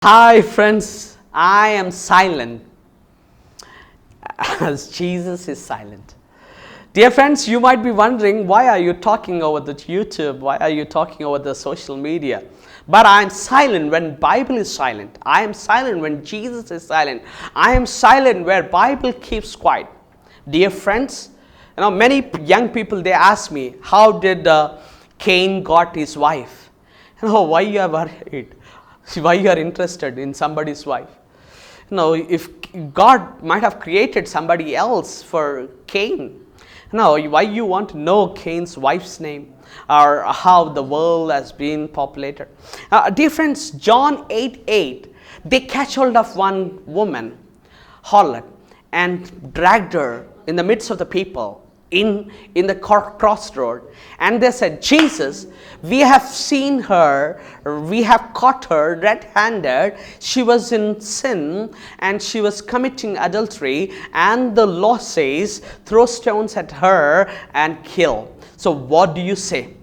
Hi friends, I am silent as Jesus is silent. Dear friends, you might be wondering, why are you talking over the YouTube? Why are you talking over the social media? But I am silent when Bible is silent. I am silent when Jesus is silent. I am silent where Bible keeps quiet. Dear friends, many young people, they ask me, how did Cain got his wife? Why you are worried? Why you are interested in somebody's wife? If God might have created somebody else for Cain, why you want to know Cain's wife's name or how the world has been populated? Dear friends, John 8:8, they catch hold of one woman, harlot, and dragged her in the midst of the people in the crossroad, and they said, Jesus, we have seen her, we have caught her red-handed, she was in sin and she was committing adultery, and the law says throw stones at her and kill. So what do you say?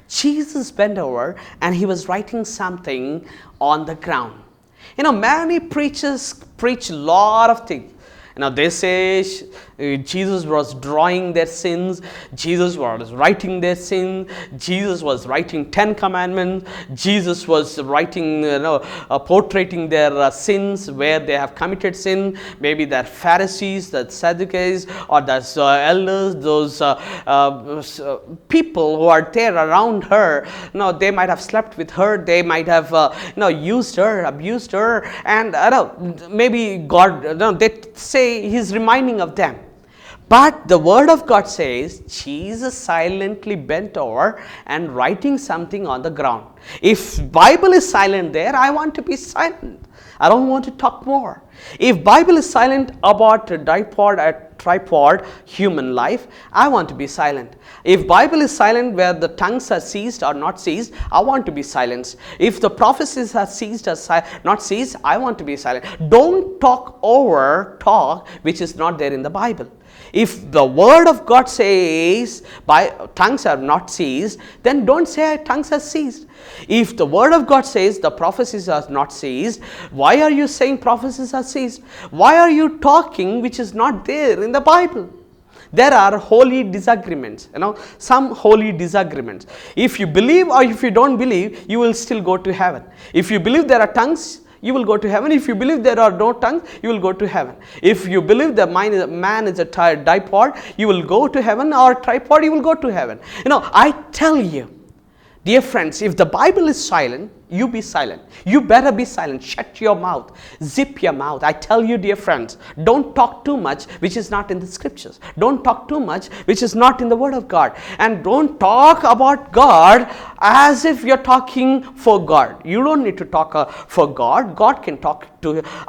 Jesus bent over and he was writing something on the ground. Many preachers preach a lot of things. They say Jesus was drawing their sins, Jesus was writing their sins, Jesus was writing 10 commandments, Jesus was writing, portraying their sins where they have committed sin. Maybe they're Pharisees, the Sadducees, or the elders, those people who are there around her. They might have slept with her, they might have used her, abused her, and maybe God, they say he's reminding of them. But the word of God says Jesus silently bent over and writing something on the ground. If Bible is silent there, I want to be silent. I don't want to talk more. If Bible is silent about a tripod human life, I want to be silent. If Bible is silent where the tongues are seized or not seized, I want to be silent. If the prophecies are seized or not seized, I want to be silent. Don't talk over talk which is not there in the Bible. If the word of God says tongues are not seized, then don't say tongues are seized. If the word of God says the prophecies are not seized, why are you saying prophecies are seized? Why are you talking which is not there in the Bible? There are holy disagreements, some holy disagreements. If you believe or if you don't believe, you will still go to heaven. If you believe there are tongues, you will go to heaven. If you believe there are no tongues, you will go to heaven. If you believe the man is a dipod, you will go to heaven, or tripod, you will go to heaven. I tell you, dear friends, if the Bible is silent, you be silent. You better be silent. Shut your mouth. Zip your mouth. I tell you, dear friends, don't talk too much which is not in the scriptures. Don't talk too much which is not in the word of God. And don't talk about God as if you're talking for God. You don't need to talk for God. God can talk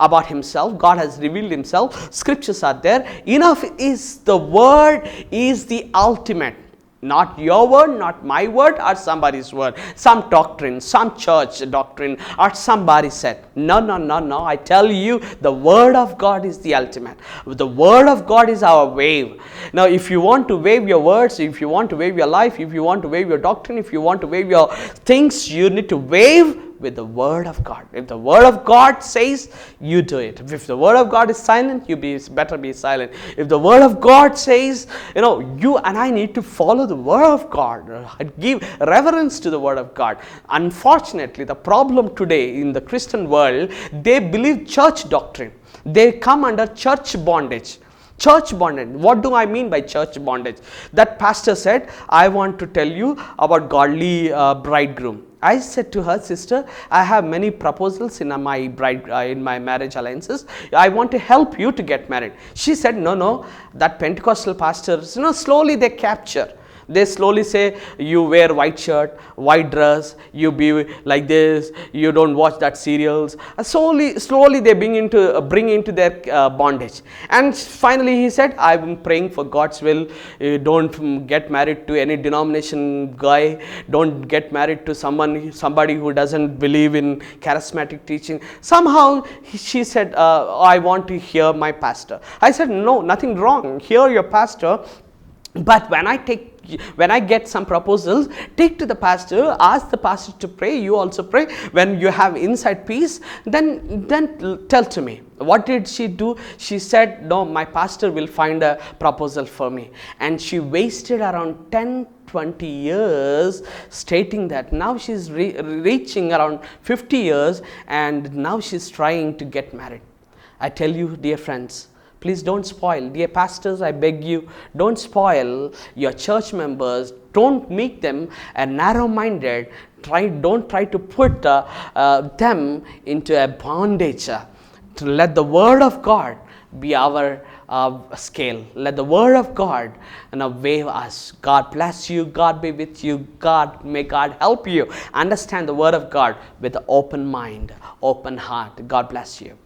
about himself. God has revealed himself. Scriptures are there. Enough is the word is the ultimate. Not your word, not my word, or somebody's word. Some doctrine, some church doctrine, or somebody said. No. I tell you, the word of God is the ultimate. The word of God is our wave. Now, if you want to wave your words, if you want to wave your life, if you want to wave your doctrine, if you want to wave your things, you need to wave with the word of God. If the word of God says, you do it. If the word of God is silent, you better be silent. If the word of God says, you and I need to follow the word of God, give reverence to the word of God. Unfortunately, the problem today in the Christian world, they believe church doctrine. They come under church bondage. Church bondage. What do I mean by church bondage? That pastor said, I want to tell you about godly bridegroom. I said to her, sister, I have many proposals in my in my marriage alliances. I want to help you to get married. She said, no, that Pentecostal pastors, slowly they capture. They slowly say, you wear white shirt, white dress, you be like this, you don't watch that serials. Slowly they bring into their bondage. And finally he said, I've been praying for God's will. Don't get married to any denomination guy. Don't get married to somebody who doesn't believe in charismatic teaching. Somehow she said, I want to hear my pastor. I said, no, nothing wrong. Hear your pastor. But when I take when I get some proposals, take to the pastor, ask the pastor to pray, you also pray. When you have inside peace, then tell to me. What did she do? She said, no, my pastor will find a proposal for me. And she wasted around 10-20 years stating that. Now she's reaching around 50 years, and now she's trying to get married. I tell you, dear friends, please don't spoil. Dear pastors, I beg you, don't spoil your church members. Don't make them narrow-minded. Don't try to put them into a bondage. To let the word of God be our scale. Let the word of God weigh us. God bless you. God be with you. May God help you understand the word of God with an open mind, open heart. God bless you.